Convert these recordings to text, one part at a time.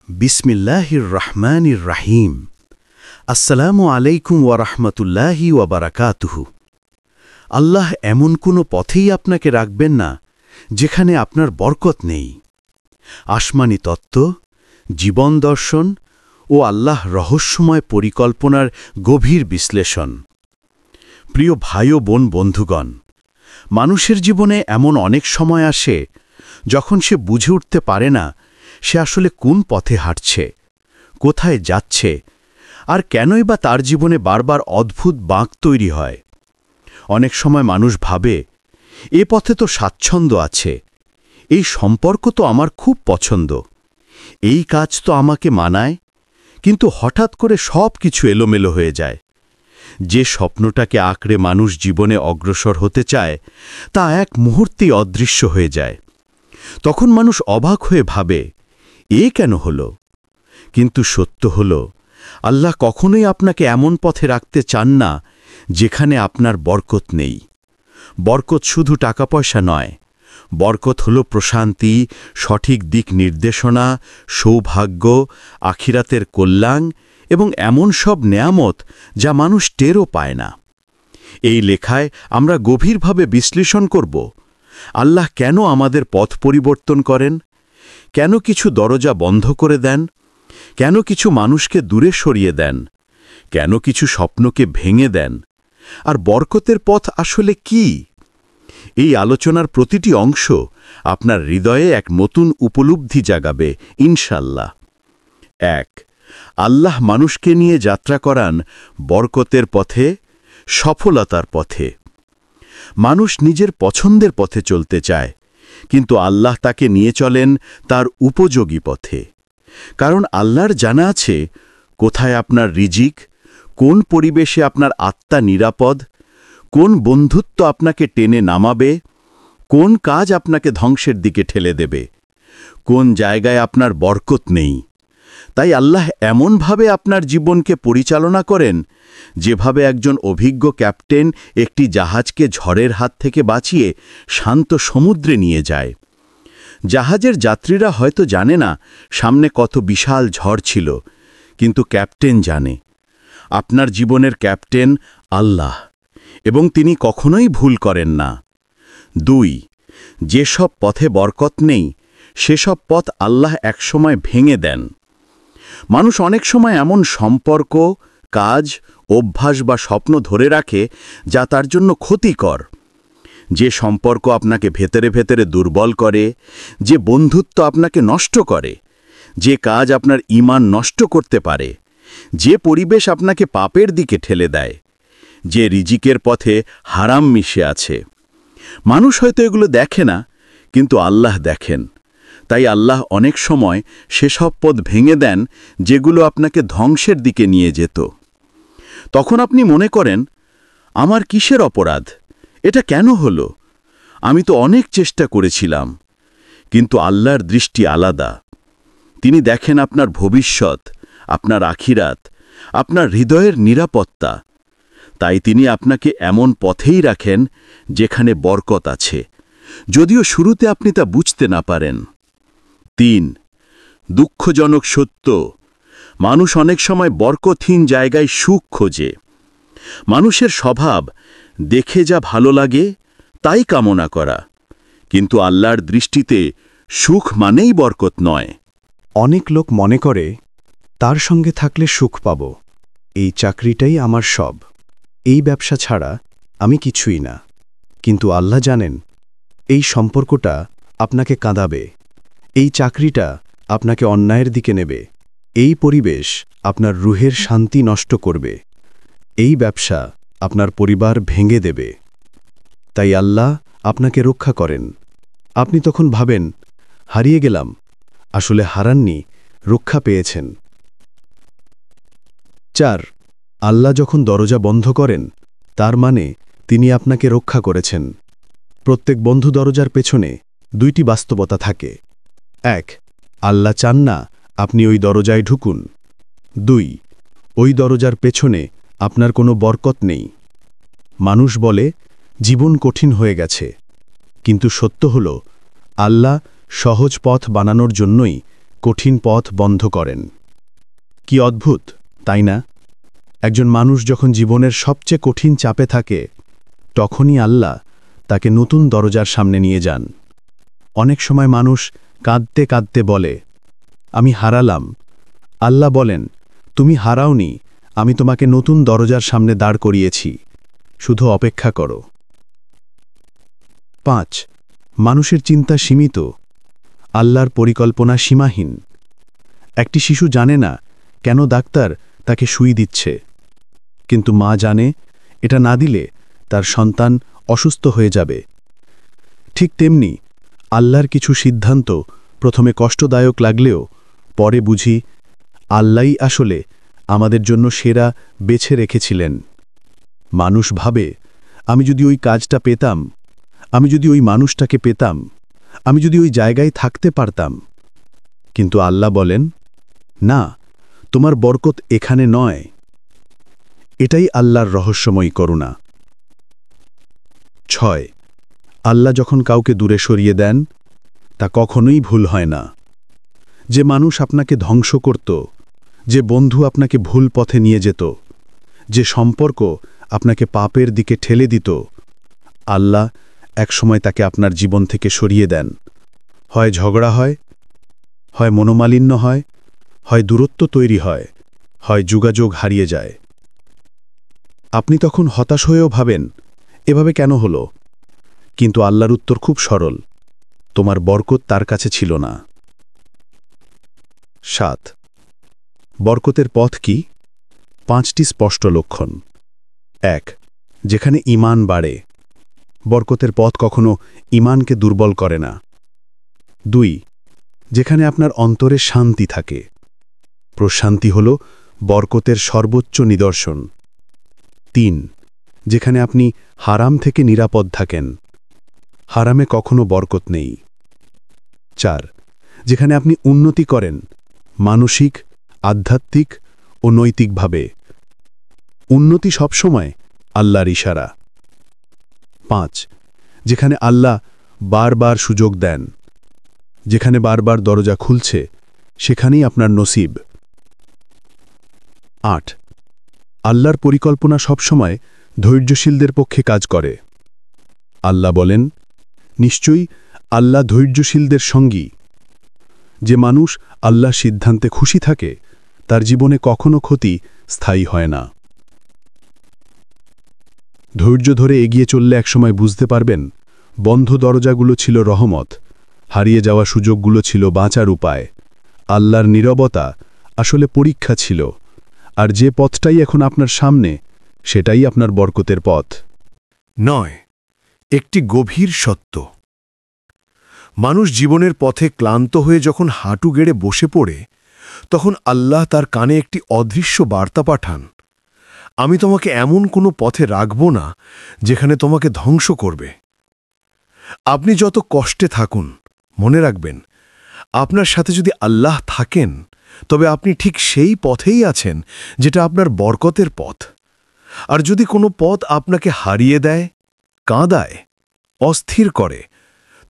বিসমিল্লাহির রহমানির রাহিম। আসসালামু আলাইকুম ওয়া রাহমাতুল্লাহি ওয়া বারাকাতুহু। আল্লাহ এমন কোনো পথেই আপনাকে রাখবেন না যেখানে আপনার বরকত নেই। আসমানি তত্ত্ব, জীবন দর্শন ও আল্লাহ রহস্যময় পরিকল্পনার গভীর বিশ্লেষণ। প্রিয় ভাই ও বোন বন্ধুগণ, মানুষের জীবনে এমন অনেক সময় আসে যখন সে বুঝে উঠতে পারে না সে আসলে কোন পথে হাঁটছে, কোথায় যাচ্ছে, আর কেনই বা তার জীবনে বারবার অদ্ভুত বাঁক তৈরি হয়। অনেক সময় মানুষ ভাবে, এ পথে তো স্বাচ্ছন্দ্য আছে, এই সম্পর্ক তো আমার খুব পছন্দ, এই কাজ তো আমাকে মানায়, কিন্তু হঠাৎ করে সব কিছু এলোমেলো হয়ে যায়। যে স্বপ্নটাকে আঁকড়ে মানুষ জীবনে অগ্রসর হতে চায় তা এক মুহূর্তেই অদৃশ্য হয়ে যায়। তখন মানুষ অবাক হয়ে ভাবে, এ কেন হল? কিন্তু সত্য হল, আল্লাহ কখনোই আপনাকে এমন পথে রাখতে চান না যেখানে আপনার বরকত নেই। বরকত শুধু টাকা পয়সা নয়, বরকত হল প্রশান্তি, সঠিক দিক নির্দেশনা, সৌভাগ্য, আখিরাতের কল্যাণ এবং এমন সব নেয়ামত যা মানুষ টেরও পায় না। এই লেখায় আমরা গভীরভাবে বিশ্লেষণ করব, আল্লাহ কেন আমাদের পথ পরিবর্তন করেন, কেন কিছু দরজা বন্ধ করে দেন, কেন কিছু মানুষকে দূরে সরিয়ে দেন, কেন কিছু স্বপ্নকে ভেঙে দেন, আর বরকতের পথ আসলে কি। এই আলোচনার প্রতিটি অংশ আপনার হৃদয়ে এক নতুন উপলব্ধি জাগাবে ইনশাল্লাহ। ১. আল্লাহ মানুষকে নিয়ে যাত্রা করান বরকতের পথে, সফলতার পথে। মানুষ নিজের পছন্দের পথে চলতে চায়, কিন্তু আল্লাহ তাকে নিয়ে চলেন তার উপযোগী পথে। কারণ আল্লাহর জানা আছে কোথায় আপনার রিজিক, কোন পরিবেশে আপনার আত্মা নিরাপদ, কোন বন্ধুত্ব আপনাকে টেনে নামাবে, কোন কাজ আপনাকে ধ্বংসের দিকে ঠেলে দেবে, কোন জায়গায় আপনার বরকত নেই। তাই আল্লাহ এমনভাবে আপনার জীবনকে পরিচালনা করেন যেভাবে একজন অভিজ্ঞ ক্যাপ্টেন একটি জাহাজকে ঝড়ের হাত থেকে বাঁচিয়ে শান্ত সমুদ্রে নিয়ে যায়। জাহাজের যাত্রীরা হয়তো জানে না সামনে কত বিশাল ঝড় ছিল, কিন্তু ক্যাপ্টেন জানে। আপনার জীবনের ক্যাপ্টেন আল্লাহ, এবং তিনি কখনোই ভুল করেন না। ২. যেসব পথে বরকত নেই সেসব পথ আল্লাহ একসময় ভেঙে দেন। মানুষ অনেক সময় এমন সম্পর্ক, কাজ, অভ্যাস বা স্বপ্ন ধরে রাখে যা তার জন্য ক্ষতিকর। যে সম্পর্ক আপনাকে ভেতরে ভেতরে দুর্বল করে, যে বন্ধুত্ব আপনাকে নষ্ট করে, যে কাজ আপনার ঈমান নষ্ট করতে পারে, যে পরিবেশ আপনাকে পাপের দিকে ঠেলে দেয়, যে রিজিকের পথে হারাম মিশে আছে। মানুষ হয়তো এগুলো দেখে না, কিন্তু আল্লাহ দেখেন। তাই আল্লাহ অনেক সময় সেসব পথ ভেঙে দেন যেগুলো আপনাকে ধ্বংসের দিকে নিয়ে যেত। তখন আপনি মনে করেন, আমার কিসের অপরাধ, এটা কেন হলো? আমি তো অনেক চেষ্টা করেছিলাম। কিন্তু আল্লাহর দৃষ্টি আলাদা। তিনি দেখেন আপনার ভবিষ্যৎ, আপনার আখিরাত, আপনার হৃদয়ের নিরাপত্তা। তাই তিনি আপনাকে এমন পথেই রাখেন যেখানে বরকত আছে, যদিও শুরুতে আপনি তা বুঝতে না পারেন। ৩. দুঃখজনক সত্য, মানুষ অনেক সময় বরকতহীন জায়গায় সুখ খোঁজে। মানুষের স্বভাব দেখে যা ভালো লাগে তাই কামনা করা, কিন্তু আল্লাহর দৃষ্টিতে সুখ মানেই বরকত নয়। অনেক লোক মনে করে তার সঙ্গে থাকলে সুখ পাব, এই চাকরিটাই আমার সব, এই ব্যবসা ছাড়া আমি কিছুই না। কিন্তু আল্লাহ জানেন এই সম্পর্কটা আপনাকে কাঁদাবে, এই চাকরিটা আপনাকে অন্যায়ের দিকে নেবে, এই পরিবেশ আপনার রুহের শান্তি নষ্ট করবে, এই ব্যবসা আপনার পরিবার ভেঙে দেবে। তাই আল্লাহ আপনাকে রক্ষা করেন। আপনি তখন ভাবেন, হারিয়ে গেলাম, আসলে হারাননি, রক্ষা পেয়েছেন। ৪. আল্লাহ যখন দরজা বন্ধ করেন তার মানে তিনি আপনাকে রক্ষা করেছেন। প্রত্যেক বন্ধ দরজার পেছনে ২টি বাস্তবতা থাকে। ১. আল্লাহ চান না আপনি ওই দরজায় ঢুকুন। ২. ওই দরজার পেছনে আপনার কোনো বরকত নেই। মানুষ বলে জীবন কঠিন হয়ে গেছে, কিন্তু সত্য হল আল্লাহ সহজ পথ বানানোর জন্যই কঠিন পথ বন্ধ করেন। কি অদ্ভুত, তাই না? একজন মানুষ যখন জীবনের সবচেয়ে কঠিন চাপে থাকে, তখনই আল্লাহ তাকে নতুন দরজার সামনে নিয়ে যান। অনেক সময় মানুষ কাঁদতে কাঁদতে বলে, আমি হারালাম। আল্লাহ বলেন, তুমি হারাওনি, আমি তোমাকে নতুন দরজার সামনে দাঁড় করিয়েছি, শুধু অপেক্ষা করো। 5. মানুষের চিন্তা সীমিত, আল্লাহর পরিকল্পনা সীমাহীন। একটি শিশু জানে না কেন ডাক্তার তাকে সুই দিচ্ছে, কিন্তু মা জানে এটা না দিলে তার সন্তান অসুস্থ হয়ে যাবে। ঠিক তেমনি আল্লাহর কিছু সিদ্ধান্ত প্রথমে কষ্টদায়ক লাগলেও পরে বুঝি আল্লাহই আসলে আমাদের জন্য সেরা বেছে রেখেছিলেন। মানুষ ভাবে, আমি যদি ওই কাজটা পেতাম, আমি যদি ওই মানুষটাকে পেতাম, আমি যদি ওই জায়গায় থাকতে পারতাম। কিন্তু আল্লাহ বলেন, না, তোমার বরকত এখানে নয়। এটাই আল্লাহর রহস্যময়ী করুণা। 6. আল্লাহ যখন কাউকে দূরে সরিয়ে দেন, তা কখনোই ভুল হয় না। যে মানুষ আপনাকে ধ্বংস করত, যে বন্ধু আপনাকে ভুল পথে নিয়ে যেত, যে সম্পর্ক আপনাকে পাপের দিকে ঠেলে দিত, আল্লাহ একসময় তাকে আপনার জীবন থেকে সরিয়ে দেন। হয় ঝগড়া হয়, হয় মনোমালিন্য হয়, হয় দূরত্ব তৈরি হয়, হয় যোগাযোগ হারিয়ে যায়। আপনি তখন হতাশ হয়েও ভাবেন, এভাবে কেন হলো? কিন্তু আল্লাহর উত্তর খুব সরল, তোমার বরকত তার কাছে ছিল না। 7. বরকতের পথ কি? 5টি স্পষ্ট লক্ষণ। 1. যেখানে ঈমান বাড়ে, বরকতের পথ কখনো ঈমানকে দুর্বল করে না। 2. যেখানে আপনার অন্তরে শান্তি থাকে, প্রশান্তি হল বরকতের সর্বোচ্চ নিদর্শন। 3. যেখানে আপনি হারাম থেকে নিরাপদ থাকেন, হারামে কখনো বরকত নেই। 4. যেখানে আপনি উন্নতি করেন, মানসিক, আধ্যাত্মিক ও নৈতিকভাবে। উন্নতি সবসময় আল্লাহর ইশারা। 5. যেখানে আল্লাহ বারবার সুযোগ দেন, যেখানে বারবার দরজা খুলছে, সেখানেই আপনার নসিব। 8. আল্লাহর পরিকল্পনা সবসময় ধৈর্যশীলদের পক্ষে কাজ করে। আল্লাহ বলেন, নিশ্চয়ই আল্লাহ ধৈর্যশীলদের সঙ্গী। যে মানুষ আল্লাহ সিদ্ধান্তে খুশি থাকে, তার জীবনে কখনো ক্ষতি স্থায়ী হয় না। ধৈর্য ধরে এগিয়ে চললে একসময় বুঝতে পারবেন, বন্ধ দরজাগুলো ছিল রহমত, হারিয়ে যাওয়া সুযোগগুলো ছিল বাঁচার উপায়। আল্লাহর নীরবতা আসলে পরীক্ষা ছিল, আর যে পথটাই এখন আপনার সামনে, সেটাই আপনার বরকতের পথ। 9. একটি গভীর সত্য। মানুষ জীবনের পথে ক্লান্ত হয়ে যখন হাঁটু গেড়ে বসে পড়ে, তখন আল্লাহ তার কানে একটি অদৃশ্য বার্তা পাঠান, আমি তোমাকে এমন কোনো পথে রাখব না যেখানে তোমাকে ধ্বংস করবে। আপনি যত কষ্টে থাকুন, মনে রাখবেন, আপনার সাথে যদি আল্লাহ থাকেন, তবে আপনি ঠিক সেই পথেই আছেন যেটা আপনার বরকতের পথ। আর যদি কোনো পথ আপনাকে হারিয়ে দেয়, কাঁদায়, অস্থির করে,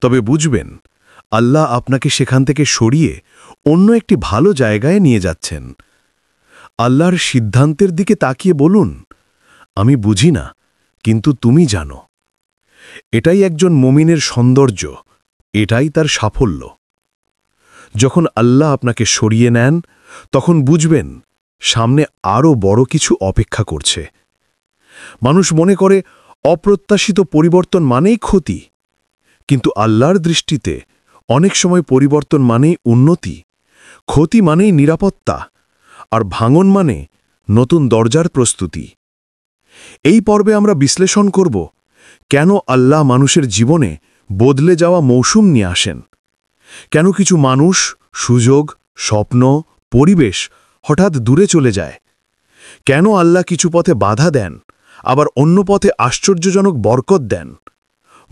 তবে বুঝবেন আল্লাহ আপনাকে সেখান থেকে সরিয়ে অন্য একটি ভালো জায়গায় নিয়ে যাচ্ছেন। আল্লাহর সিদ্ধান্তের দিকে তাকিয়ে বলুন, আমি বুঝি না, কিন্তু তুমি জানো। এটাই একজন মুমিনের সৌন্দর্য, এটাই তার সাফল্য। যখন আল্লাহ আপনাকে সরিয়ে নেন, তখন বুঝবেন সামনে আরও বড় কিছু অপেক্ষা করছে। মানুষ মনে করে অপ্রত্যাশিত পরিবর্তন মানেই ক্ষতি, কিন্তু আল্লাহর দৃষ্টিতে অনেক সময় পরিবর্তন মানেই উন্নতি, ক্ষতি মানেই নিরাপত্তা, আর ভাঙন মানে নতুন দরজার প্রস্তুতি। এই পর্বে আমরা বিশ্লেষণ করব কেন আল্লাহ মানুষের জীবনে বদলে যাওয়া মৌসুম নিয়ে আসেন, কেন কিছু মানুষ, সুযোগ, স্বপ্ন, পরিবেশ হঠাৎ দূরে চলে যায়, কেন আল্লাহ কিছু পথে বাধা দেন, আবার অন্য পথে আশ্চর্যজনক বরকত দেন।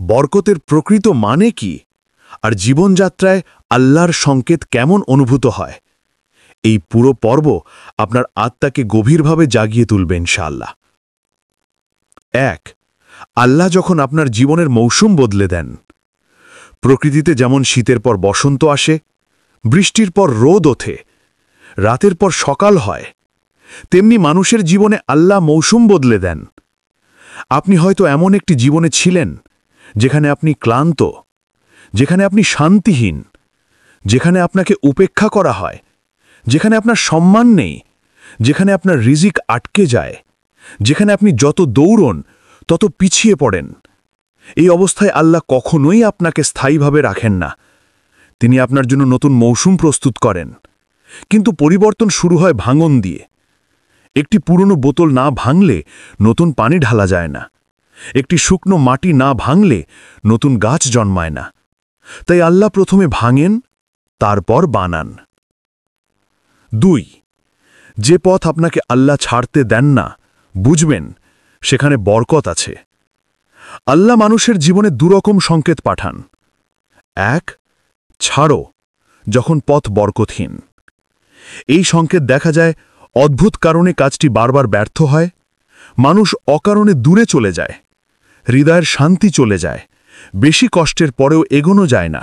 বরকতের প্রকৃত মানে কি, আর জীবনযাত্রায় আল্লাহর সংকেত কেমন অনুভূত হয়, এই পুরো পর্ব আপনার আত্মাকে গভীরভাবে জাগিয়ে তুলবে ইনশাআল্লাহ। 1. আল্লাহ যখন আপনার জীবনের মৌসুম বদলে দেন। প্রকৃতিতে যেমন শীতের পর বসন্ত আসে, বৃষ্টির পর রোদ ওঠে, রাতের পর সকাল হয়, তেমনি মানুষের জীবনে আল্লাহ মৌসুম বদলে দেন। আপনি হয়তো এমন একটি জীবনে ছিলেন যেখানে আপনি ক্লান্ত, যেখানে আপনি শান্তিহীন, যেখানে আপনাকে উপেক্ষা করা হয়, যেখানে আপনার সম্মান নেই, যেখানে আপনার রিজিক আটকে যায়, যেখানে আপনি যত দৌড়ন তত পিছিয়ে পড়েন। এই অবস্থায় আল্লাহ কখনোই আপনাকে স্থায়ীভাবে রাখেন না। তিনি আপনার জন্য নতুন মৌসুম প্রস্তুত করেন, কিন্তু পরিবর্তন শুরু হয় ভাঙন দিয়ে। একটি পুরনো বোতল না ভাঙলে নতুন পানি ঢালা যায় না, একটি শুকনো মাটি না ভাঙলে নতুন গাছ জন্মায় না। তাই আল্লাহ প্রথমে ভাঙেন, তারপর বানান। 2. যে পথ আপনাকে আল্লাহ ছাড়তে দেন না, বুঝবেন সেখানে বরকত আছে। আল্লাহ মানুষের জীবনে দুরকম সংকেত পাঠান। 1. ছাড়ো, যখন পথ বরকতহীন। এই সংকেত দেখা যায় অদ্ভুত কারণে কাজটি বারবার ব্যর্থ হয়, মানুষ অকারণে দূরে চলে যায়, হৃদয়ের শান্তি চলে যায়, বেশি কষ্টের পরেও এগোনো যায় না,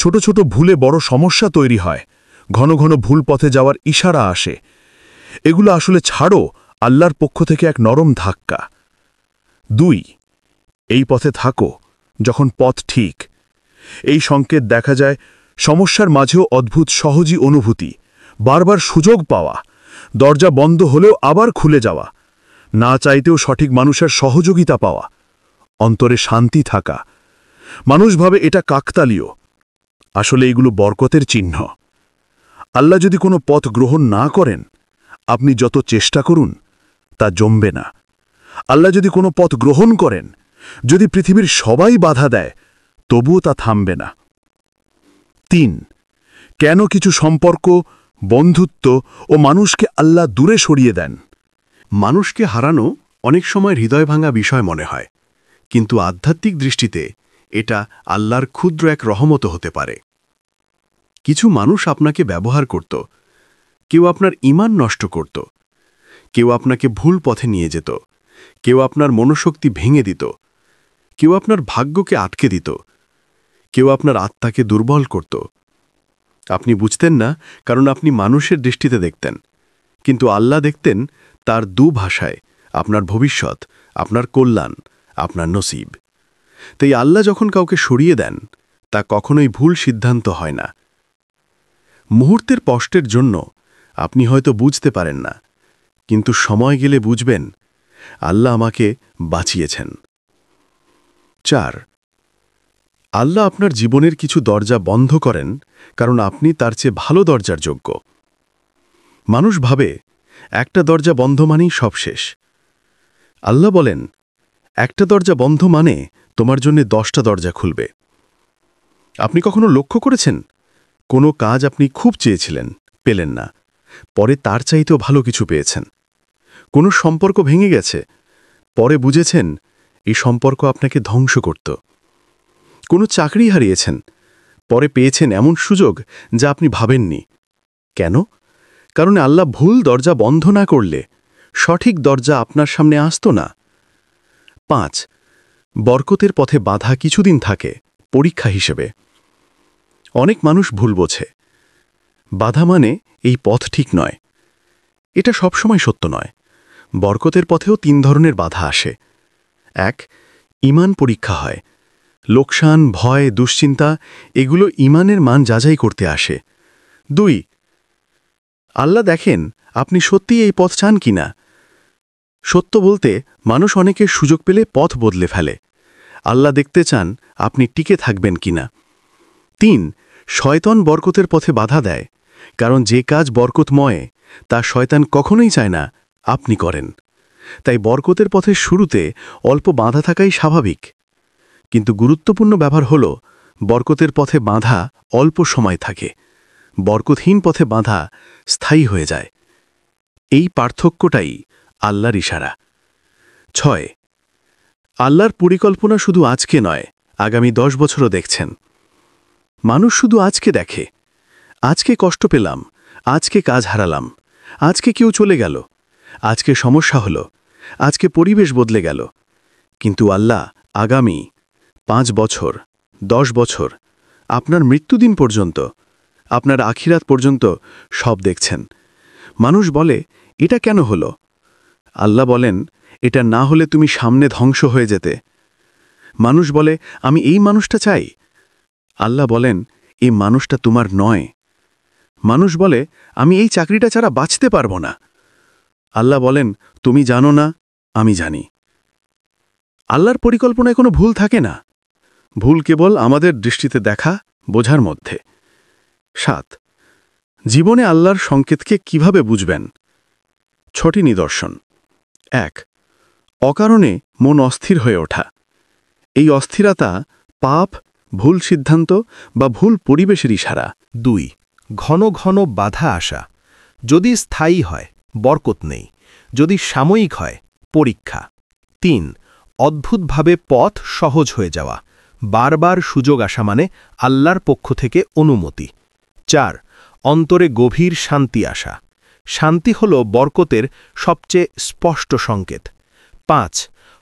ছোট ছোট ভুলে বড় সমস্যা তৈরি হয়, ঘন ঘন ভুল পথে যাওয়ার ইশারা আসে। এগুলো আসলে ছাড়ো আল্লাহর পক্ষ থেকে এক নরম ধাক্কা। 2. এই পথে থাকো, যখন পথ ঠিক। এই সংকেত দেখা যায় সমস্যার মাঝেও অদ্ভুত সহজী অনুভূতি, বারবার সুযোগ পাওয়া, দরজা বন্ধ হলেও আবার খুলে যাওয়া, না চাইতেও সঠিক মানুষের সহযোগিতা পাওয়া, অন্তরে শান্তি থাকা। মানুষ ভাবে এটা কাকতালীয়, আসলে এগুলো বরকতের চিহ্ন। আল্লাহ যদি কোনো পথ গ্রহণ না করেন, আপনি যত চেষ্টা করুন তা জমবে না। আল্লাহ যদি কোনো পথ গ্রহণ করেন, যদি পৃথিবীর সবাই বাধা দেয়, তবুও তা থামবে না। 3. কেন কিছু সম্পর্ক, বন্ধুত্ব ও মানুষকে আল্লাহ দূরে সরিয়ে দেন? মানুষকে হারানো অনেক সময় হৃদয় ভাঙা বিষয় মনে হয়, কিন্তু আধ্যাত্মিক দৃষ্টিতে এটা আল্লাহর ক্ষুদ্র এক রহমত হতে পারে। কিছু মানুষ আপনাকে ব্যবহার করত, কেউ আপনার ঈমান নষ্ট করত, কেউ আপনাকে ভুল পথে নিয়ে যেত, কেউ আপনার মনোশক্তি ভেঙে দিত, কেউ আপনার ভাগ্যকে আটকে দিত, কেউ আপনার আত্মাকে দুর্বল করত। আপনি বুঝতেন না, কারণ আপনি মানুষের দৃষ্টিতে দেখতেন, কিন্তু আল্লাহ দেখতেন তার ভাষায়, আপনার ভবিষ্যৎ, আপনার কল্যাণ, আপনার নসিব। তাই আল্লাহ যখন কাউকে সরিয়ে দেন, তা কখনোই ভুল সিদ্ধান্ত হয় না। মুহূর্তের কষ্টের জন্য আপনি হয়তো বুঝতে পারেন না, কিন্তু সময় গেলে বুঝবেন আল্লাহ আমাকে বাঁচিয়েছেন। 4. আল্লাহ আপনার জীবনের কিছু দরজা বন্ধ করেন, কারণ আপনি তার চেয়ে ভালো দরজার যোগ্য। মানুষ ভাবে একটা দরজা বন্ধ মানেই সব শেষ। আল্লাহ বলেন, একটা দরজা বন্ধ মানে তোমার জন্য 10টা দরজা খুলবে। আপনি কখনো লক্ষ্য করেছেন, কোনো কাজ আপনি খুব চেয়েছিলেন, পেলেন না, পরে তার চাইতেও ভালো কিছু পেয়েছেন। কোনো সম্পর্ক ভেঙে গেছে, পরে বুঝেছেন এই সম্পর্ক আপনাকে ধ্বংস করত। কোনো চাকরি হারিয়েছেন, পরে পেয়েছেন এমন সুযোগ যা আপনি ভাবেননি। কেন? কারণ আল্লাহ ভুল দরজা বন্ধ না করলে সঠিক দরজা আপনার সামনে আসত না। 5. বরকতের পথে বাধা কিছুদিন থাকে, পরীক্ষা হিসেবে। অনেক মানুষ ভুল বোঝে, বাধা মানে এই পথ ঠিক নয়। এটা সবসময় সত্য নয়। বরকতের পথেও 3 ধরনের বাধা আসে। 1. ঈমান পরীক্ষা হয়। লোকসান, ভয়, দুশ্চিন্তা এগুলো ঈমানের মান যাচাই করতে আসে। 2. আল্লাহ দেখেন আপনি সত্যিই এই পথ চান কিনা। সত্য বলতে মানুষ অনেকের সুযোগ পেলে পথ বদলে ফেলে। আল্লাহ দেখতে চান আপনি টিকে থাকবেন কিনা। 3. শয়তান বরকতের পথে বাধা দেয়, কারণ যে কাজ বরকতময় তা শয়তান কখনোই চায় না আপনি করেন। তাই বরকতের পথের শুরুতে অল্প বাধা থাকাই স্বাভাবিক, কিন্তু গুরুত্বপূর্ণ ব্যাপার হল বরকতের পথে বাধা অল্প সময় থাকে, বরকতহীন পথে বাধা স্থায়ী হয়ে যায়। এই পার্থক্যটাই আল্লাহর ইশারা। 6. আল্লাহর পরিকল্পনা শুধু আজকে নয়, আগামী 10 বছরও দেখছেন। মানুষ শুধু আজকে দেখে, আজকে কষ্ট পেলাম, আজকে কাজ হারালাম, আজকে কেউ চলে গেল, আজকে সমস্যা হলো, আজকে পরিবেশ বদলে গেল। কিন্তু আল্লাহ আগামী 5 বছর, 10 বছর, আপনার মৃত্যুদিন পর্যন্ত, আপনার আখিরাত পর্যন্ত সব দেখছেন। মানুষ বলে, এটা কেন হলো? আল্লাহ বলেন, এটা না হলে তুমি সামনে ধ্বংস হয়ে যেতে। মানুষ বলে, আমি এই মানুষটা চাই। আল্লাহ বলেন, এই মানুষটা তোমার নয়। মানুষ বলে, আমি এই চাকরিটা ছাড়া বাঁচতে পারবো না। আল্লাহ বলেন, তুমি জানো না, আমি জানি। আল্লাহর পরিকল্পনায় কোনো ভুল থাকে না। ভুল কেবল আমাদের দৃষ্টিতে দেখা, বোঝার মধ্যে। 7. জীবনে আল্লাহর সংকেতকে কিভাবে বুঝবেন? 6টি নিদর্শন। 1. অকারণে মন অস্থির হয়ে ওঠা। এই অস্থিরতা পাপ, ভুল সিদ্ধান্ত বা ভুল পরিবেশের ইশারা। 2. ঘন ঘন বাধা আসা। যদি স্থায়ী হয়, বরকত নেই। যদি সাময়িক হয়, পরীক্ষা। 3. অদ্ভুতভাবে পথ সহজ হয়ে যাওয়া। বারবার সুযোগ আসা মানে আল্লাহর পক্ষ থেকে অনুমতি। 4. অন্তরে গভীর শান্তি আসা। শান্তি হল বরকতের সবচেয়ে স্পষ্ট সংকেত। 5.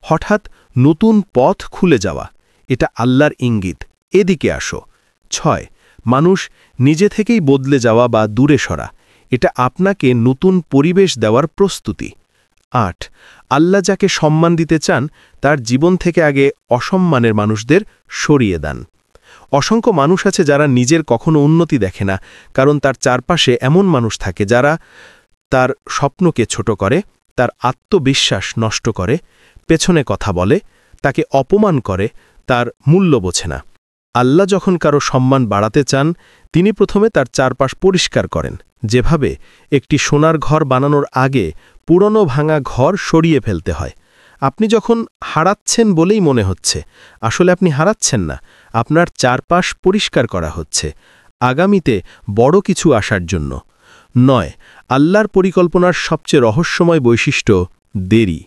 হঠাৎ নতুন পথ খুলে যাওয়া। এটা আল্লাহর ইঙ্গিত, এদিকে আসো। 6. মানুষ নিজে থেকেই বদলে যাওয়া বা দূরে সরা। এটা আপনাকে নতুন পরিবেশ দেওয়ার প্রস্তুতি। 8. আল্লাহ যাকে সম্মান দিতে চান তার জীবন থেকে আগে অসম্মানের মানুষদের সরিয়ে দেন। অসংখ্য মানুষ আছে যারা নিজের কখনো উন্নতি দেখে না, কারণ তার চারপাশে এমন মানুষ থাকে যারা তার স্বপ্নকে ছোট করে, তার আত্মবিশ্বাস নষ্ট করে, পেছনে কথা বলে, তাকে অপমান করে, তার মূল্য বোঝে না। আল্লাহ যখন কারো সম্মান বাড়াতে চান তিনি প্রথমে তার চারপাশ পরিষ্কার করেন, যেভাবে একটি সোনার ঘর বানানোর আগে পুরনো ভাঙা ঘর সরিয়ে ফেলতে হয়। আপনি যখন হারাচ্ছেন বলেই মনে হচ্ছে, আসলে আপনি হারাচ্ছেন না, আপনার চারপাশ পরিষ্কার করা হচ্ছে আগামীতে বড় কিছু আসার জন্য। 9. আল্লাহর পরিকল্পনার সবচেয়ে রহস্যময় বৈশিষ্ট্য দেরি।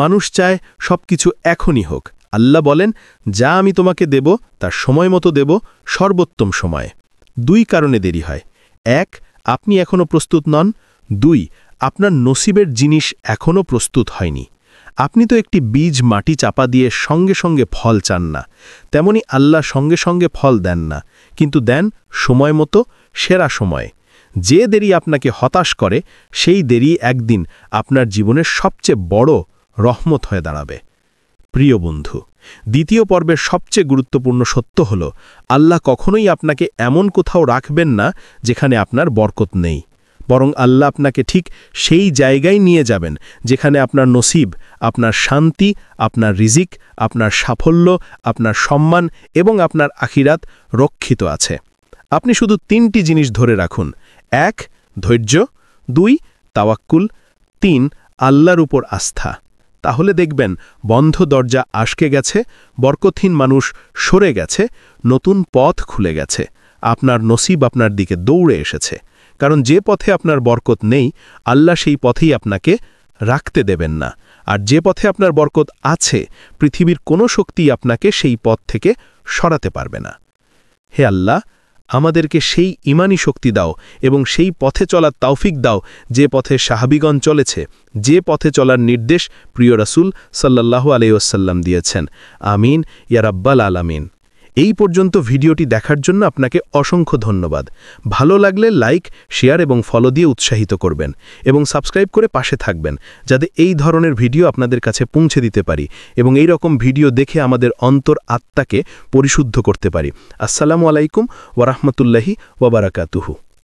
মানুষ চায় সবকিছু এখনই হোক। আল্লাহ বলেন, যা আমি তোমাকে দেব তার সময় মতো দেব, সর্বোত্তম সময়ে। 2 কারণে দেরি হয়। 1. আপনি এখনও প্রস্তুত নন। 2. আপনার নসিবের জিনিস এখনও প্রস্তুত হয়নি। আপনি তো একটি বীজ মাটি চাপা দিয়ে সঙ্গে সঙ্গে ফল চান না, তেমনি আল্লাহ সঙ্গে সঙ্গে ফল দেন না, কিন্তু দেন সময় মতো, সেরা সময়ে। যে দেরি আপনাকে হতাশ করে সেই দেরি একদিন আপনার জীবনের সবচেয়ে বড় রহমত হয়ে দাঁড়াবে। প্রিয় বন্ধু, দ্বিতীয় পর্বের সবচেয়ে গুরুত্বপূর্ণ সত্য হল, আল্লাহ কখনোই আপনাকে এমন কোথাও রাখবেন না যেখানে আপনার বরকত নেই, বরং আল্লাহ আপনাকে ঠিক সেই জায়গায় নিয়ে যাবেন যেখানে আপনার নসিব, আপনার শান্তি, আপনার রিজিক, আপনার সাফল্য, আপনার সম্মান এবং আপনার আখিরাত রক্ষিত আছে। আপনি শুধু 3টি জিনিস ধরে রাখুন। 1. ধৈর্য। 2. তাওয়াক্কুল। 3. আল্লাহর উপর আস্থা। তাহলে দেখবেন বন্ধ দরজা আটকে গেছে, বরকতহীন মানুষ সরে গেছে, নতুন পথ খুলে গেছে, আপনার নসিব আপনার দিকে দৌড়ে এসেছে। কারণ যে পথে আপনার বরকত নেই, আল্লাহ সেই পথেই আপনাকে রাখতে দেবেন না। আর যে পথে আপনার বরকত আছে, পৃথিবীর কোনো শক্তি আপনাকে সেই পথ থেকে সরাতে পারবে না। হে আল্লাহ, আমাদেরকে সেই ইমানি শক্তি দাও এবং সেই পথে চলার তৌফিক দাও যে পথে সাহাবীগণ চলেছে, যে পথে চলার নির্দেশ প্রিয় রাসূল সাল্লাল্লাহু আলাইহি ওয়াসাল্লাম দিয়েছেন। আমিন ইয়া রাব্বাল আলামিন। এই পর্যন্ত ভিডিওটি দেখার জন্য আপনাকে অসংখ্য ধন্যবাদ। ভালো লাগলে লাইক, শেয়ার এবং ফলো দিয়ে উৎসাহিত করবেন এবং সাবস্ক্রাইব করে পাশে থাকবেন, যাতে এই ধরনের ভিডিও আপনাদের কাছে পৌঁছে দিতে পারি এবং এই রকম ভিডিও দেখে আমাদের অন্তর আত্মাকে পরিশুদ্ধ করতে পারি। আসসালামু আলাইকুম ওয়া রাহমাতুল্লাহি ওয়া বারাকাতুহু।